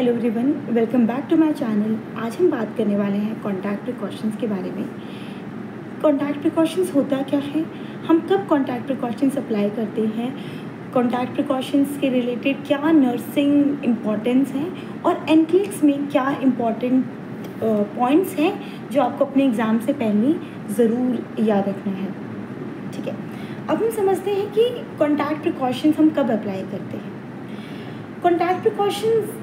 Hello everyone, welcome back to my channel. आज हम बात करने वाले हैं कॉन्टैक्ट प्रिकॉशंस के बारे में। कॉन्टैक्ट प्रिकॉशंस होता क्या है, हम कब कॉन्टैक्ट प्रिकॉशंस अप्लाई करते हैं, कॉन्टैक्ट प्रिकॉशंस के रिलेटेड क्या नर्सिंग इम्पॉर्टेंस हैं और एनक्लिक्स में क्या इम्पॉर्टेंट पॉइंट्स हैं जो आपको अपने एग्ज़ाम से पहले ज़रूर याद रखना है। ठीक है, अब हम समझते हैं कि कॉन्टैक्ट प्रिकॉशंस हम कब अप्लाई करते हैं। कॉन्टैक्ट प्रिकॉशंस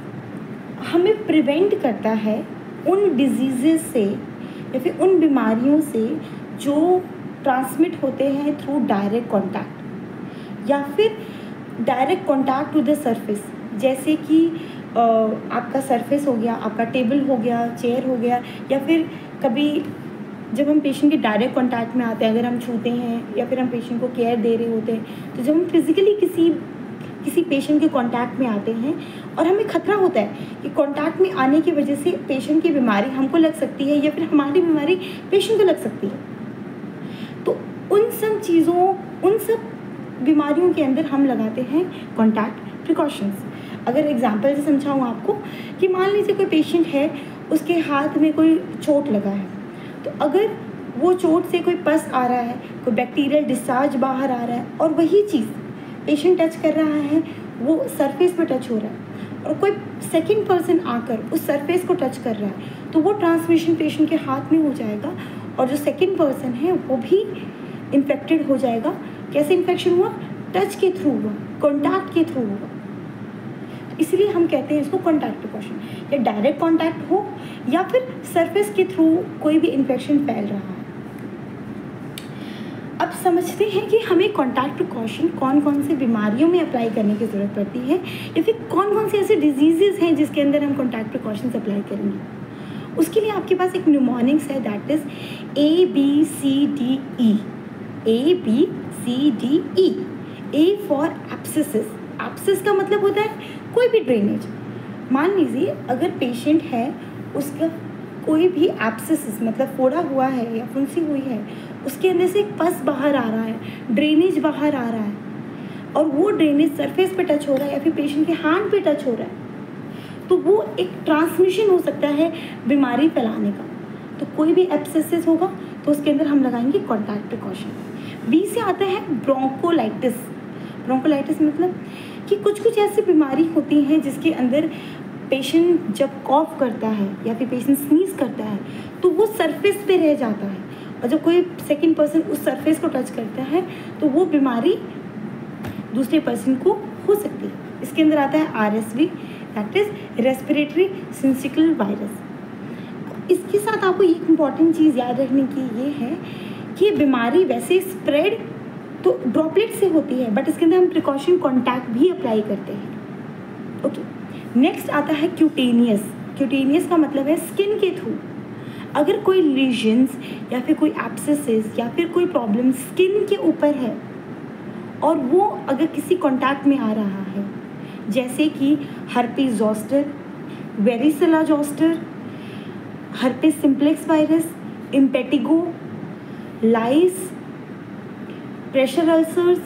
हमें प्रिवेंट करता है उन डिजीज़ से या फिर उन बीमारियों से जो ट्रांसमिट होते हैं थ्रू डायरेक्ट कॉन्टैक्ट या फिर direct contact to the surface. जैसे कि आपका सरफेस हो गया, आपका टेबल हो गया, चेयर हो गया, या फिर कभी जब हम पेशेंट के डायरेक्ट कॉन्टैक्ट में आते हैं, अगर हम छूते हैं या फिर हम पेशेंट को केयर दे रहे होते हैं, तो जब हम फिज़िकली किसी पेशेंट के कांटेक्ट में आते हैं और हमें खतरा होता है कि कांटेक्ट में आने की वजह से पेशेंट की बीमारी हमको लग सकती है या फिर हमारी बीमारी पेशेंट को लग सकती है, तो उन सब बीमारियों के अंदर हम लगाते हैं कॉन्टैक्ट प्रिकॉशंस। अगर एग्जांपल से समझाऊँ आपको कि मान लीजिए कोई पेशेंट है, उसके हाथ में कोई चोट लगा है, तो अगर वो चोट से कोई पस आ रहा है, कोई बैक्टीरियल डिस्चार्ज बाहर आ रहा है और वही चीज़ पेशेंट टच कर रहा है, वो सरफेस पे टच हो रहा है और कोई सेकंड पर्सन आकर उस सरफेस को टच कर रहा है, तो वो ट्रांसमिशन पेशेंट के हाथ में हो जाएगा और जो सेकंड पर्सन है वो भी इन्फेक्टेड हो जाएगा। कैसे इन्फेक्शन हुआ? टच के थ्रू हुआ, कॉन्टैक्ट के थ्रू हुआ। तो इसलिए हम कहते हैं इसको कॉन्टैक्ट प्रिकॉशन, या डायरेक्ट कॉन्टैक्ट हो या फिर सरफेस के थ्रू कोई भी इन्फेक्शन फैल रहा है। अब समझते हैं कि हमें कॉन्टैक्ट प्रिकॉशन कौन कौन से बीमारियों में अप्लाई करने की ज़रूरत पड़ती है या फिर कौन कौन से ऐसे डिजीज़ हैं जिसके अंदर हम कॉन्टैक्ट प्रिकॉशंस अप्लाई करेंगे। उसके लिए आपके पास एक न्यूमोनिक्स है, that is ABCDE। ABCDE। A for abscesses. Abscess का मतलब होता है कोई भी ड्रेनेज। मान लीजिए अगर पेशेंट है, उसका कोई भी एब्सेसिस मतलब फोड़ा हुआ है या फुंसी हुई है, उसके अंदर से एक पस बाहर आ रहा है, ड्रेनेज बाहर आ रहा है और वो ड्रेनेज सरफेस पे टच हो रहा है या फिर पेशेंट के हैंड पे टच हो रहा है, तो वो एक ट्रांसमिशन हो सकता है बीमारी फैलाने का। तो कोई भी एब्सेसिस होगा तो उसके अंदर हम लगाएंगे कॉन्टैक्ट प्रिकॉशन। बी से आता है ब्रोंकोलाइटिस। ब्रोंकोलाइटिस मतलब कि कुछ ऐसी बीमारी होती हैं जिसके अंदर पेशेंट जब कॉफ करता है या फिर पेशेंट स्नीज करता है तो वो सरफेस पे रह जाता है और जब कोई सेकंड पर्सन उस सरफेस को टच करता है तो वो बीमारी दूसरे पर्सन को हो सकती है। इसके अंदर आता है RSV, that is respiratory sensitive virus. इसके साथ आपको एक इम्पॉर्टेंट चीज़ याद रखने की ये है कि ये बीमारी वैसे स्प्रेड तो ड्रॉपलेट से होती है, बट इसके अंदर हम प्रिकॉशन कॉन्टैक्ट भी अप्लाई करते हैं। ओके, नेक्स्ट आता है क्यूटेनियस। क्यूटेनियस का मतलब है स्किन के थ्रू। अगर कोई लीजन्स या फिर कोई एब्सेसिस या फिर कोई प्रॉब्लम स्किन के ऊपर है और वो अगर किसी कॉन्टैक्ट में आ रहा है, जैसे कि herpes zoster, varicella zoster, herpes simplex virus, impetigo, lice, pressure ulcers,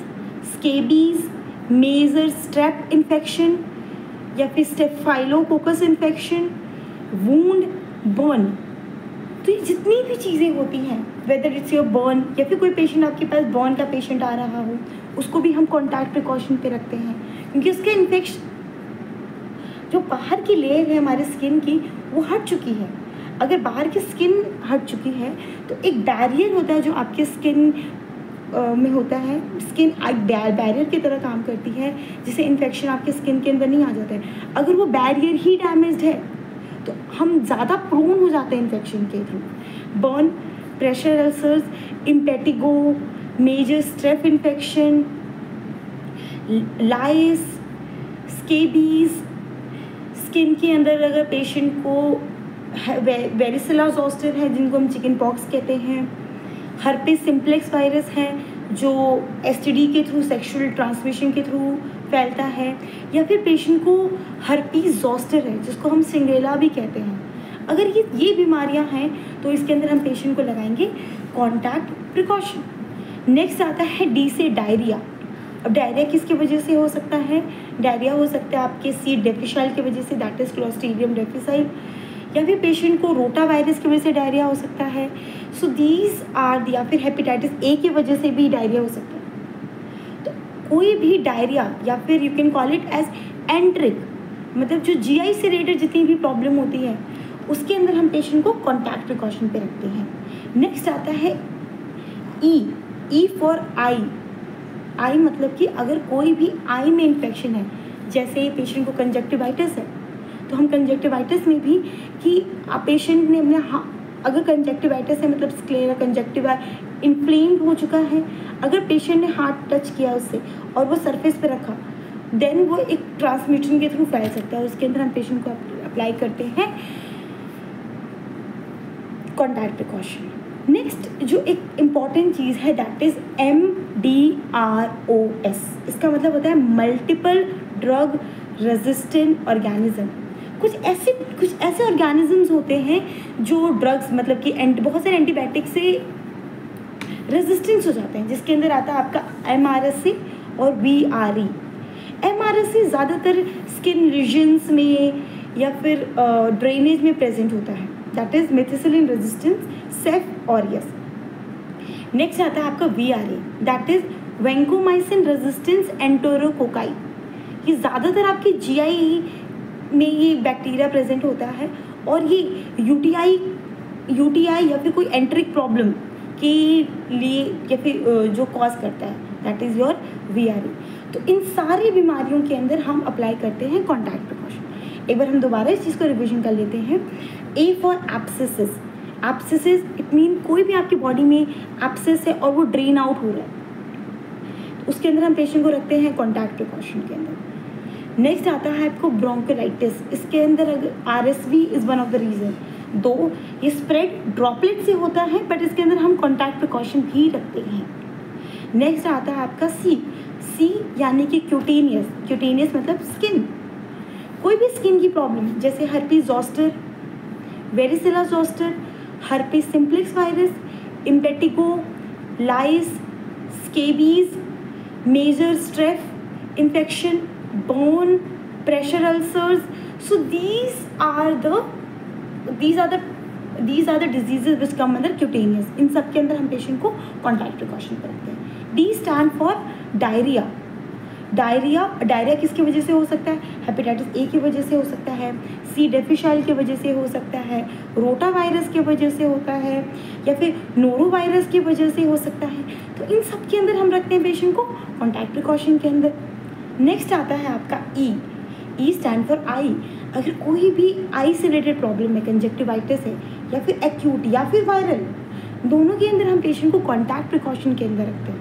scabies, major strep infection या फिर स्टेफाइलोकोकस इन्फेक्शन, वूंड, बर्न, तो ये जितनी भी चीज़ें होती हैं, वेदर इट्स योर बर्न या फिर कोई पेशेंट आपके पास बर्न का पेशेंट आ रहा हो, उसको भी हम कॉन्टैक्ट प्रिकॉशन पे रखते हैं क्योंकि उसका इन्फेक्शन जो बाहर की लेयर है हमारे स्किन की वो हट चुकी है। अगर बाहर की स्किन हट चुकी है तो एक बैरियर होता है जो आपके स्किन में होता है, स्किन एक बैरियर की तरह काम करती है जिससे इन्फेक्शन आपके स्किन के अंदर नहीं आ जाता है। अगर वो बैरियर ही डैमेज्ड है तो हम ज़्यादा प्रोन हो जाते हैं इन्फेक्शन के through. Burn, pressure ulcers, impetigo, major strep infection, lice, scabies, skin के अंदर अगर पेशेंट को वेरिसेला जोस्टर है जिनको हम चिकन पॉक्स कहते हैं, हर्पीस सिम्प्लेक्स वायरस है जो STD के थ्रू, सेक्सुअल ट्रांसमिशन के थ्रू फैलता है, या फिर पेशेंट को हर्पीस जोस्टर है जिसको हम सिंगेला भी कहते हैं। अगर ये बीमारियां हैं तो इसके अंदर हम पेशेंट को लगाएंगे कॉन्टैक्ट प्रिकॉशन। नेक्स्ट आता है D से डायरिया। अब डायरिया किसकी वजह से हो सकता है? डायरिया हो सकता है आपके सी डिफिसाइल की वजह से, दैट इज़ क्लोस्ट्रीडियम डिफिसाइल, या फिर पेशेंट को रोटा वायरस की वजह से डायरिया हो सकता है। सो दीज आर, या फिर हेपेटाइटिस ए की वजह से भी डायरिया हो सकता है। तो कोई भी डायरिया, या फिर you can call it as enteric, मतलब जो जीआई से रिलेटेड जितनी भी प्रॉब्लम होती है उसके अंदर हम पेशेंट को कॉन्टैक्ट प्रिकॉशन पे रखते हैं। नेक्स्ट आता है ई फॉर आई। आई मतलब कि अगर कोई भी आई में इन्फेक्शन है, जैसे पेशेंट को कंजक्टिवाइटिस है, तो हम कंजक्टिवाइटिस में भी कि पेशेंट ने अपने अगर कंजक्टिवाइटिस है मतलब स्क्लेरा कंजक्टिवा इन्फ्लेम्ड हो चुका है, अगर पेशेंट ने हाथ टच किया उससे और वो सरफेस पे रखा, देन वो एक ट्रांसमिशन के थ्रू फैल सकता है। उसके अंदर हम पेशेंट को अप्लाई करते हैं कॉन्टैक्ट प्रिकॉशन। नेक्स्ट जो एक इम्पॉर्टेंट चीज़ है दैट इज़ MDROS। इसका मतलब होता है मल्टीपल ड्रग रेजिस्टेंट ऑर्गेनिज्म। कुछ ऐसे ऑर्गेनिजम्स होते हैं जो ड्रग्स मतलब कि बहुत सारे एंटीबायोटिक से रेजिस्टेंस हो जाते हैं, जिसके अंदर आता है आपका MRSA और VRE। MRSA ज़्यादातर स्किन रीजन्स में या फिर ड्रेनेज में प्रेजेंट होता है, that is methicillin resistance staph aureus. Next आता है आपका VRE, that is vancomycin resistance enterococci. ये ज़्यादातर आपकी GI में ये बैक्टीरिया प्रेजेंट होता है और ये यूटीआई या फिर कोई एंट्रिक प्रॉब्लम के लिए या फिर जो कॉज करता है, दैट इज़ योर VRE। तो इन सारी बीमारियों के अंदर हम अप्लाई करते हैं कॉन्टैक्ट प्रिकॉशन। एक बार हम दोबारा इस चीज़ को रिविजन कर लेते हैं। A for abscesses. Abscesses it mean कोई भी आपकी बॉडी में एब्सेस है और वो ड्रेन आउट हो रहा है, तो उसके अंदर हम पेशेंट को रखते हैं कॉन्टैक्ट प्रिकॉशन के अंदर। नेक्स्ट आता है आपको ब्रोंकोलाइटिस। इसके अंदर अगर RSV is one of the reason, दो ये स्प्रेड ड्रॉपलेट से होता है बट इसके अंदर हम कॉन्टैक्ट प्रिकॉशन भी रखते हैं। नेक्स्ट आता है आपका सी यानी कि क्यूटेनियस मतलब स्किन। कोई भी स्किन की प्रॉब्लम जैसे herpes zoster, varicella zoster, herpes simplex virus, impetigo, lice, scabies, major strep infection, bone, pressure ulcers, so these are the diseases which come under cutaneous। इन सब के अंदर हम पेशेंट को कॉन्टैक्ट प्रिकॉशन पर रखते हैं। D stand for diarrhoea. Diarrhoea किसकी वजह से हो सकता है? हेपेटाइटिस ए की वजह से हो सकता है, सी डिफिसाइल की वजह से हो सकता है, रोटा वायरस की वजह से होता है, या फिर नोरो वायरस की वजह से हो सकता है। तो इन सब के अंदर हम रखते हैं पेशेंट को कॉन्टैक्ट प्रिकॉशन के अंदर। नेक्स्ट आता है आपका ई स्टैंड फॉर आई। अगर कोई भी आई से रिलेटेड प्रॉब्लम है, कंजक्टिवाइटिस है या फिर एक्यूट या फिर वायरल, दोनों के अंदर हम पेशेंट को कॉन्टैक्ट प्रिकॉशन के अंदर रखते हैं।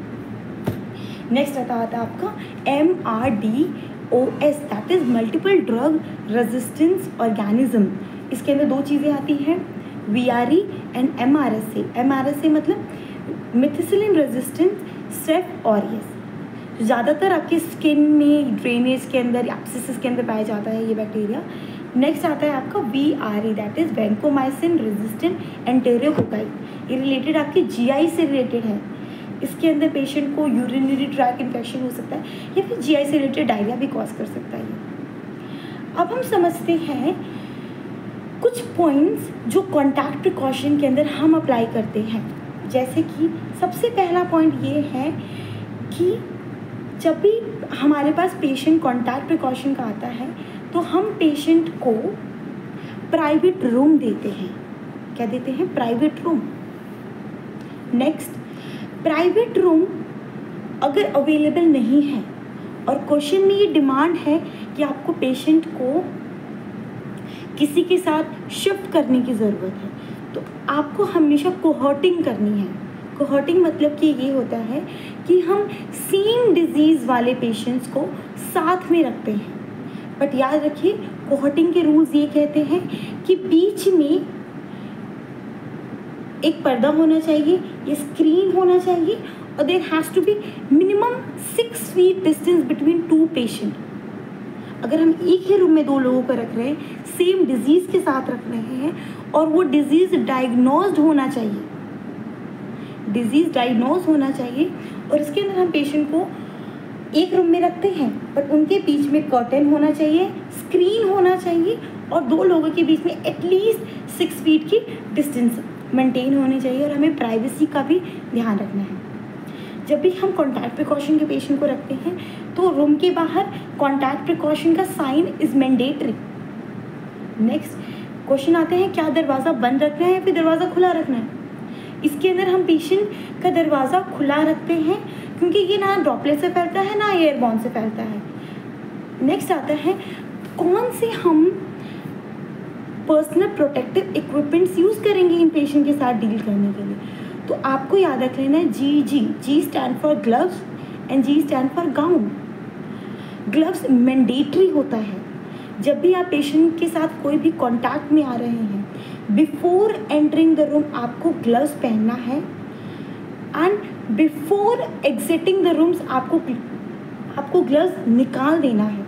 नेक्स्ट आता है आपका MRDOS, that is multiple drug resistance organism. इसके अंदर दो चीज़ें आती हैं, VRE एंड MRSA। MRSA मतलब मेथिसिलिन रेजिस्टेंस सेफ ऑरियस। ज़्यादातर आपके स्किन में ड्रेनेज के अंदर एब्सेसिस के अंदर पाया जाता है ये बैक्टीरिया। नेक्स्ट आता है आपका VRE, that is vancomycin resistant enterococci. ये रिलेटेड आपके GI से रिलेटेड है। इसके अंदर पेशेंट को यूरिनरी ट्रैक्ट इन्फेक्शन हो सकता है या फिर GI से रिलेटेड डायरिया भी कॉज कर सकता है। अब हम समझते हैं कुछ पॉइंट्स जो कॉन्टैक्ट प्रिकॉशन के अंदर हम अप्लाई करते हैं। जैसे कि सबसे पहला पॉइंट ये है कि जब भी हमारे पास पेशेंट कॉन्टैक्ट प्रिकॉशन का आता है तो हम पेशेंट को प्राइवेट रूम देते हैं। क्या देते हैं? Private room. Next, private room अगर अवेलेबल नहीं है और क्वेश्चन में ये डिमांड है कि आपको पेशेंट को किसी के साथ शिफ्ट करने की ज़रूरत है, तो आपको हमेशा कोहॉर्टिंग करनी है। कोहॉर्टिंग मतलब कि ये होता है कि हम सेम डिजीज़ वाले पेशेंट्स को साथ में रखते हैं। बट याद रखिए, कोहॉर्टिंग के रूल्स ये कहते हैं कि बीच में एक पर्दा होना चाहिए, ये स्क्रीन होना चाहिए और there has to be minimum 6 feet distance between 2 patient. अगर हम एक ही रूम में 2 लोगों को रख रहे हैं, सेम डिजीज़ के साथ रख रहे हैं और वो डिजीज़ डायग्नोज्ड होना चाहिए, और इसके अंदर हम पेशेंट को एक रूम में रखते हैं, बट उनके बीच में कर्टन होना चाहिए, स्क्रीन होना चाहिए और 2 लोगों के बीच में एटलीस्ट 6 फीट की डिस्टेंस मेंटेन होनी चाहिए और हमें प्राइवेसी का भी ध्यान रखना है। जब भी हम कॉन्टैक्ट प्रिकॉशन के पेशेंट को रखते हैं तो रूम के बाहर कॉन्टैक्ट प्रिकॉशन का sign is mandatory. Next question आते हैं, क्या दरवाज़ा बंद रखना है या फिर दरवाज़ा खुला रखना है? इसके अंदर हम पेशेंट का दरवाज़ा खुला रखते हैं क्योंकि ये ना ड्रॉपलेट से फैलता है ना एयरबॉर्न से फैलता है। नेक्स्ट आता है, कौन से हम पर्सनल प्रोटेक्टिव इक्विपमेंट्स यूज़ करेंगे इन पेशेंट के साथ डील करने के लिए? तो आपको याद रख लेना है G stand for gloves and G stand for gown. Gloves mandatory होता है। जब भी आप पेशेंट के साथ कोई भी कांटेक्ट में आ रहे हैं, बिफोर एंटरिंग द रूम आपको ग्लव्स पहनना है and before exiting the rooms आपको ग्लव्स निकाल देना है।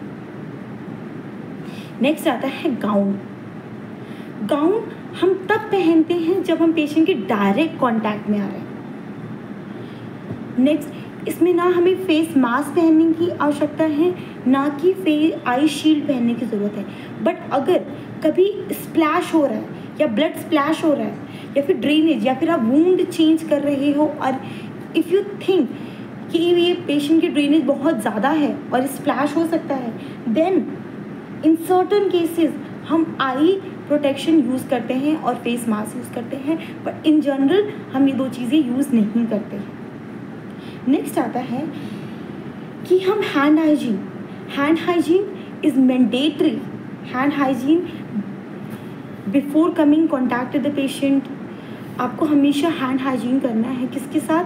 नेक्स्ट आता है गाउन। गाउन हम तब पहनते हैं जब हम पेशेंट के डायरेक्ट कांटेक्ट में आ रहे हैं। नेक्स्ट, इसमें ना हमें फेस मास्क पहनने की आवश्यकता है, ना कि आई शील्ड पहनने की ज़रूरत है। बट अगर कभी स्प्लैश हो रहा है या ब्लड स्प्लैश हो रहा है या फिर ड्रेनेज या फिर आप वूंड चेंज कर रहे हो और इफ़ यू थिंक कि ये पेशेंट की ड्रेनेज बहुत ज़्यादा है और स्प्लैश हो सकता है, देन इन सर्टन केसेस हम आई प्रोटेक्शन यूज़ करते हैं और फेस मास्क यूज़ करते हैं, बट इन जनरल हम ये 2 चीज़ें यूज़ नहीं करते हैं। नेक्स्ट आता है कि हम hand hygiene is mandatory. Hand hygiene before coming contact with the patient, आपको हमेशा हैंड हाइजीन करना है। किसके साथ?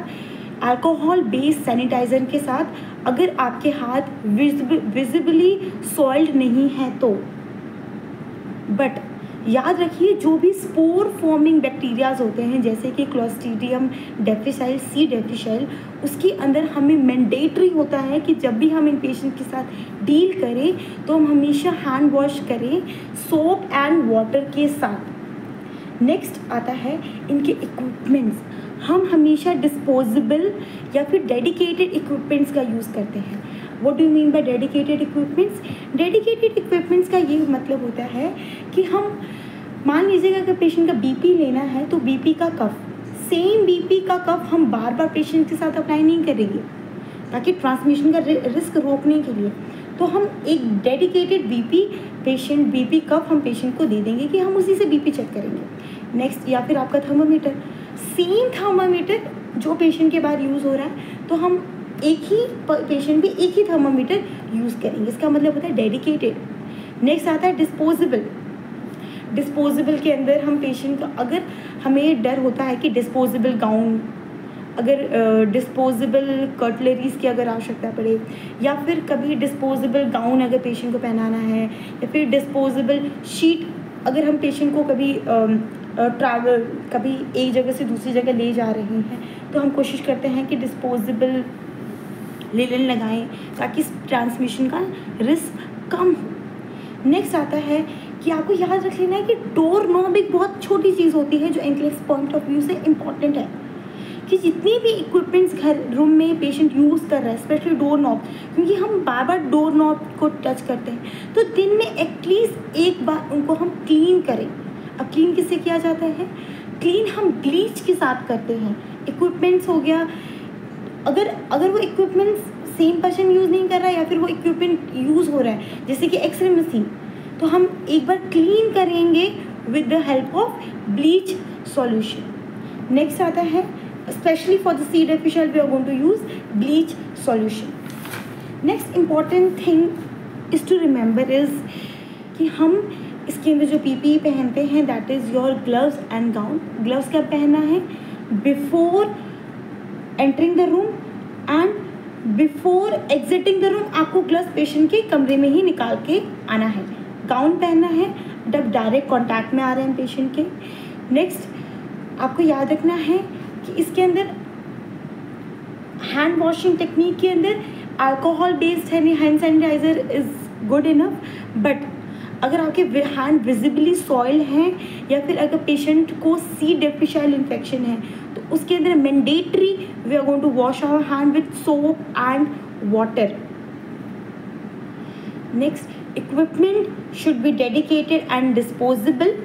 अल्कोहल बेस्ड सैनिटाइज़र के साथ। अगर आपके हाथ विजिबली सॉइल्ड नहीं है तो। बट याद रखिए, जो भी स्पोर फॉर्मिंग बैक्टीरियाज होते हैं जैसे कि क्लोस्ट्रीडियम डिफिसाइल, सी डिफिसाइल, उसके अंदर हमें मैंडेटरी होता है कि जब भी हम इन पेशेंट के साथ डील करें तो हम हमेशा हैंड वॉश करें सोप एंड वाटर के साथ। नेक्स्ट आता है इनके इक्विपमेंट्स। हम हमेशा डिस्पोजेबल या फिर डेडिकेटेड इक्विपमेंट्स का यूज़ करते हैं। What do you mean by dedicated equipments? Dedicated equipments का ये मतलब होता है कि हम मान लीजिएगा कि पेशेंट का बीपी लेना है तो बीपी का कफ, सेम बीपी का कफ हम बार बार पेशेंट के साथ अप्लाई नहीं करेंगे ताकि ट्रांसमिशन का रिस्क रोकने के लिए। तो हम एक डेडिकेटेड बीपी कफ हम पेशेंट को दे देंगे कि हम उसी से बीपी चेक करेंगे। नेक्स्ट, या फिर आपका थर्मामीटर, सेम थर्मामीटर जो पेशेंट के बाद यूज़ हो रहा है तो हम एक ही पेशेंट भी एक ही थर्मामीटर यूज़ करेंगे। इसका मतलब होता है डेडिकेटेड। नेक्स्ट आता है डिस्पोजेबल के अंदर हम पेशेंट का, अगर हमें डर होता है कि डिस्पोजेबल गाउन, अगर डिस्पोजेबल कटलरीज की अगर आवश्यकता पड़े, या फिर कभी डिस्पोजेबल गाउन अगर पेशेंट को पहनाना है, या फिर डिस्पोजेबल शीट अगर हम पेशेंट को कभी कभी एक जगह से दूसरी जगह ले जा रहे हैं तो हम कोशिश करते हैं कि डिस्पोजेबल लिनन लगाएं ताकि ट्रांसमिशन का रिस्क कम हो। नेक्स्ट आता है कि आपको याद रख लेना है कि डोर नॉब एक बहुत छोटी चीज़ होती है जो एंक्लेक्स पॉइंट ऑफ व्यू से इम्पॉर्टेंट है कि जितनी भी इक्विपमेंट्स घर रूम में पेशेंट यूज़ कर रहा है, स्पेशली डोर नॉब, क्योंकि हम बार बार डोर नॉब को टच करते हैं तो दिन में एटलीस्ट एक बार उनको हम क्लीन करें। अब क्लीन किससे किया जाता है? क्लीन हम ब्लीच के साथ करते हैं। इक्विपमेंट्स हो गया, अगर वो इक्विपमेंट्स सेम पर्सन यूज़ नहीं कर रहा है या फिर वो इक्विपमेंट यूज़ हो रहा है जैसे कि एक्सरे मशीन, तो हम एक बार क्लीन करेंगे with the help of bleach solution. Next आता है specially for the C difficile we are going to use bleach solution. Next important thing is to remember is कि हम इसके अंदर जो पीपीई पहनते हैं that is your gloves and gown. Gloves कब पहनना है? Before entering the room and before exiting the room आपको ग्लव्स पेशेंट के कमरे में ही निकाल के आना है। गाउन पहनना है जब डायरेक्ट कांटेक्ट में आ रहे हैं पेशेंट के। नेक्स्ट आपको याद रखना है कि इसके अंदर हैंड वॉशिंग टेक्निक के अंदर alcohol based hand sanitizer is good enough, but अगर आपके हैंड विजिबली सॉइल हैं या फिर अगर पेशेंट को सी डिफिशियल इन्फेक्शन है तो उसके अंदर mandatory we are going to wash our hand with soap and water. Next, equipment should be dedicated and disposable.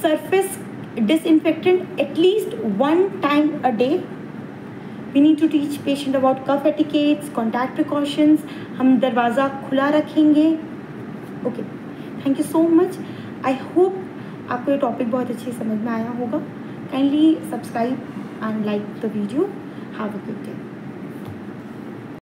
Surface disinfectant at least 1 time a day. We need to teach patient about cough etiquettes, contact precautions. हम दरवाज़ा खुला रखेंगे. Okay, thank you so much. I hope आपको ये topic बहुत अच्छे समझ में आया होगा. Kindly subscribe and like the video. Have a good day.